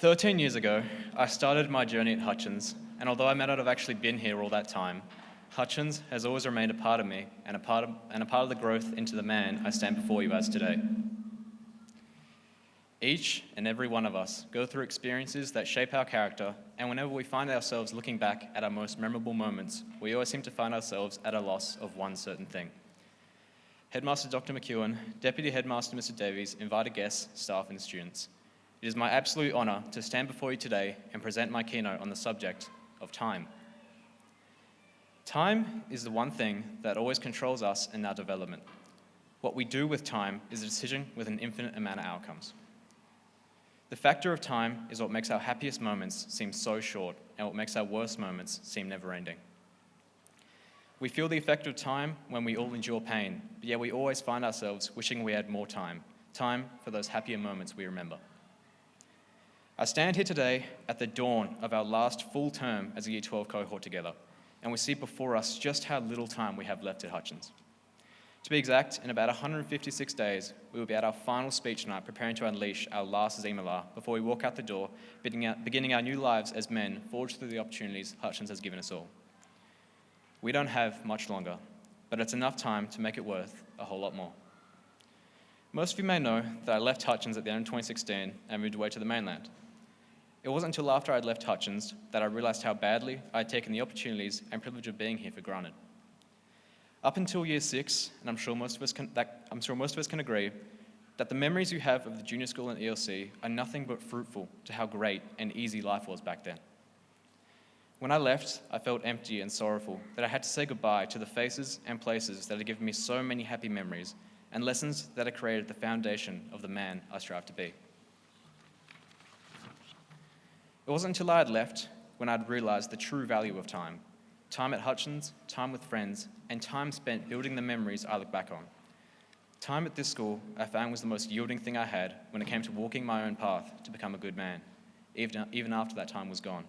13 years ago, I started my journey at Hutchins, and although I may not have actually been here all that time, Hutchins has always remained a part of me and a part of the growth into the man I stand before you as today. Each and every one of us go through experiences that shape our character, and whenever we find ourselves looking back at our most memorable moments, we always seem to find ourselves at a loss of one certain thing. Headmaster Dr. McEwen, Deputy Headmaster Mr. Davies, invited guests, staff, and students. It is my absolute honour to stand before you today and present my keynote on the subject of time. Time is the one thing that always controls us in our development. What we do with time is a decision with an infinite amount of outcomes. The factor of time is what makes our happiest moments seem so short and what makes our worst moments seem never-ending. We feel the effect of time when we all endure pain, but yet we always find ourselves wishing we had more time for those happier moments we remember. I stand here today at the dawn of our last full term as a Year 12 cohort together, and we see before us just how little time we have left at Hutchins. To be exact, in about 156 days, we will be at our final speech night preparing to unleash our last Zimala before we walk out the door, beginning our new lives as men forged through the opportunities Hutchins has given us all. We don't have much longer, but it's enough time to make it worth a whole lot more. Most of you may know that I left Hutchins at the end of 2016 and moved away to the mainland. It wasn't until after I'd left Hutchins that I realised how badly I'd taken the opportunities and privilege of being here for granted. Up until year 6, and I'm sure most of us can agree, that the memories you have of the junior school and ELC are nothing but fruitful to how great and easy life was back then. When I left, I felt empty and sorrowful that I had to say goodbye to the faces and places that had given me so many happy memories and lessons that had created the foundation of the man I strive to be. It wasn't until I had left when I'd realised the true value of time. Time at Hutchins, time with friends, and time spent building the memories I look back on. Time at this school I found was the most yielding thing I had when it came to walking my own path to become a good man, even after that time was gone.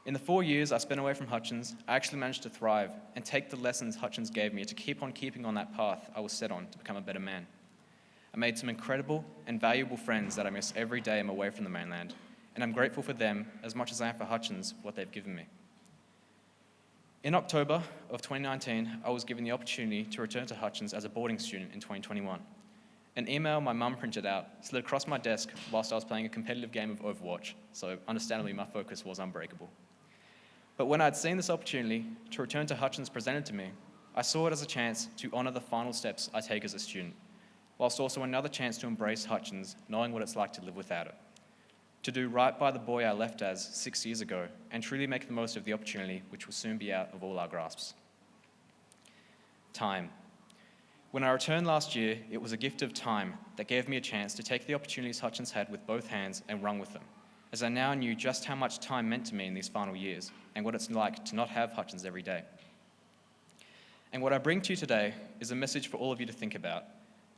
In the 4 years I spent away from Hutchins, I actually managed to thrive and take the lessons Hutchins gave me to keep on keeping on that path I was set on to become a better man. I made some incredible and valuable friends that I miss every day I'm away from the mainland, and I'm grateful for them as much as I am for Hutchins, what they've given me. In October of 2019, I was given the opportunity to return to Hutchins as a boarding student in 2021. An email my mum printed out slid across my desk whilst I was playing a competitive game of Overwatch, so understandably my focus was unbreakable. But when I'd seen this opportunity to return to Hutchins presented to me, I saw it as a chance to honour the final steps I take as a student, whilst also another chance to embrace Hutchins, knowing what it's like to live without it. To do right by the boy I left as 6 years ago and truly make the most of the opportunity which will soon be out of all our grasps. Time. When I returned last year, it was a gift of time that gave me a chance to take the opportunities Hutchins had with both hands and run with them, as I now knew just how much time meant to me in these final years and what it's like to not have Hutchins every day. And what I bring to you today is a message for all of you to think about.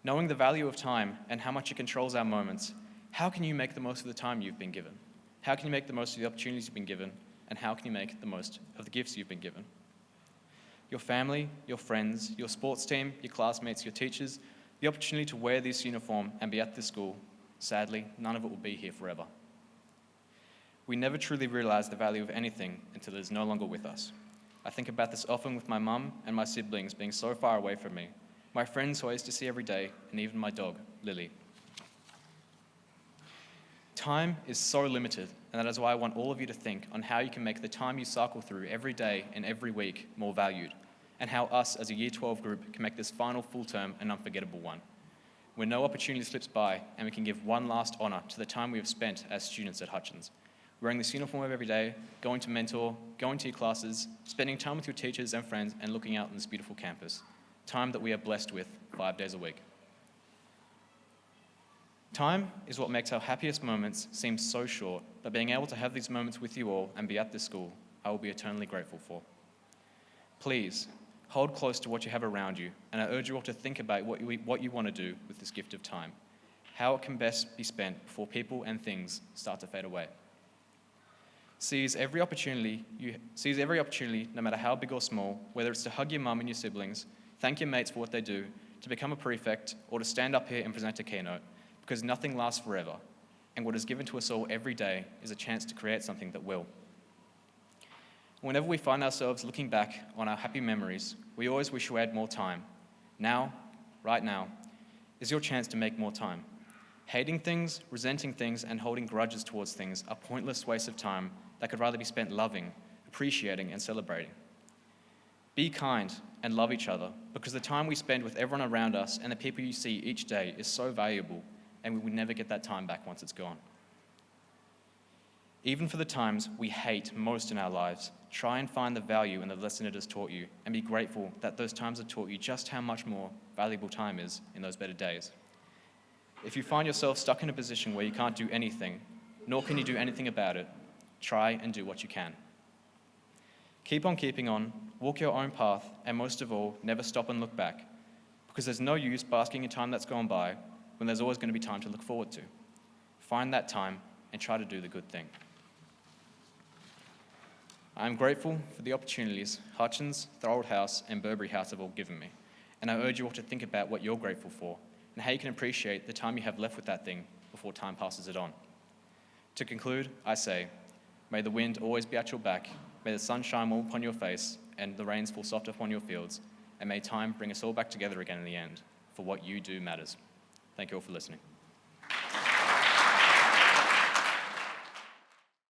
Knowing the value of time and how much it controls our moments, how can you make the most of the time you've been given? How can you make the most of the opportunities you've been given? And how can you make the most of the gifts you've been given? Your family, your friends, your sports team, your classmates, your teachers, the opportunity to wear this uniform and be at this school, sadly, none of it will be here forever. We never truly realise the value of anything until it is no longer with us. I think about this often with my mum and my siblings being so far away from me, my friends who I used to see every day, and even my dog, Lily. Time is so limited, and that is why I want all of you to think on how you can make the time you cycle through every day and every week more valued, and how us as a Year 12 group can make this final full term an unforgettable one, where no opportunity slips by and we can give one last honour to the time we have spent as students at Hutchins, wearing this uniform every day, going to mentor, going to your classes, spending time with your teachers and friends, and looking out on this beautiful campus, time that we are blessed with 5 days a week. Time is what makes our happiest moments seem so short, but being able to have these moments with you all and be at this school, I will be eternally grateful for. Please, hold close to what you have around you, and I urge you all to think about what you want to do with this gift of time, how it can best be spent before people and things start to fade away. Seize every opportunity, no matter how big or small, whether it's to hug your mum and your siblings, thank your mates for what they do, to become a prefect, or to stand up here and present a keynote, because nothing lasts forever. and what is given to us all every day is a chance to create something that will. Whenever we find ourselves looking back on our happy memories, we always wish we had more time. Now, right now, is your chance to make more time. Hating things, resenting things, and holding grudges towards things are pointless wastes of time that could rather be spent loving, appreciating, and celebrating. Be kind and love each other, because the time we spend with everyone around us and the people you see each day is so valuable, and we will never get that time back once it's gone. Even for the times we hate most in our lives, try and find the value in the lesson it has taught you, and be grateful that those times have taught you just how much more valuable time is in those better days. If you find yourself stuck in a position where you can't do anything, nor can you do anything about it, try and do what you can. Keep on keeping on, walk your own path, and most of all, never stop and look back, because there's no use basking in time that's gone by when there's always going to be time to look forward to. Find that time and try to do the good thing. I am grateful for the opportunities Hutchins, Thorold House, and Burberry House have all given me, and I urge you all to think about what you're grateful for and how you can appreciate the time you have left with that thing before time passes it on. To conclude, I say, may the wind always be at your back, may the sun shine warm upon your face, and the rains fall soft upon your fields, and may time bring us all back together again in the end, for what you do matters. Thank you all for listening.